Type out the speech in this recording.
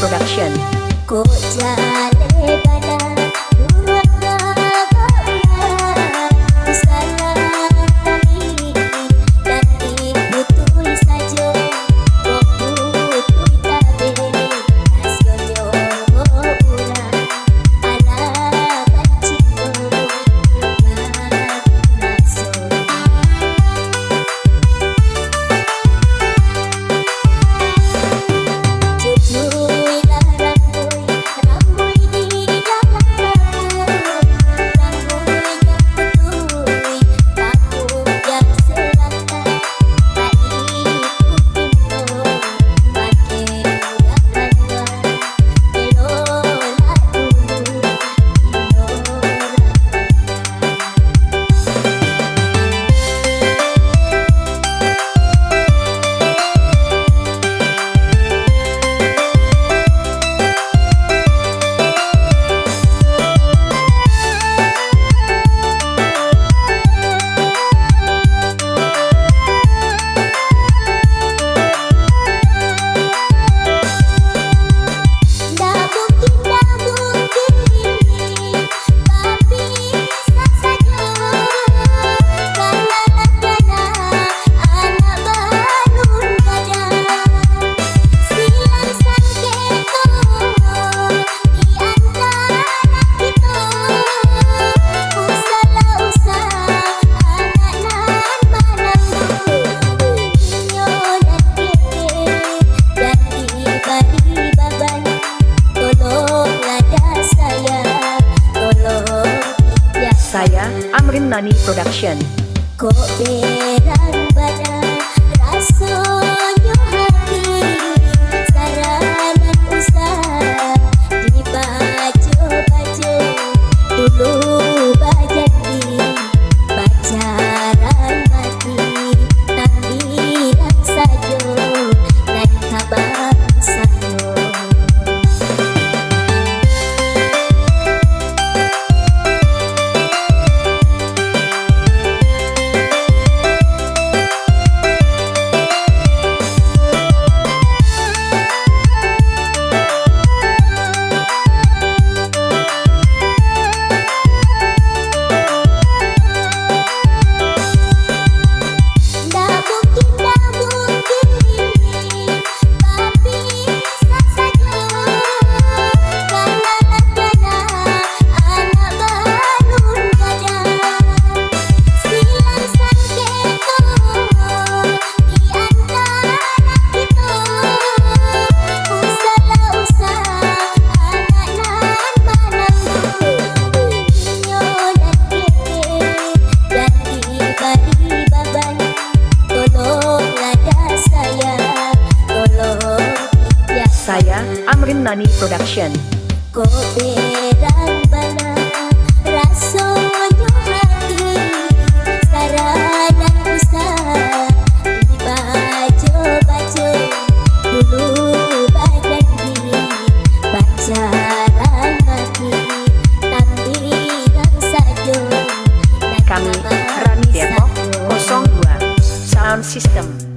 Production. Kok jale bana Saya Amrin Nani Production. Kok berang bana rasanya hati saranan usah di baju-baju dulu bajadi pacaran mati tak bilang saja dan kabar sayo. Saya Amrin Nani Production. Kok berang bana rasanya hati saranan usah di baju-baju dulu bajadi pacaran mati tak bilang saja. Kami Rani Depok 02 Sound System.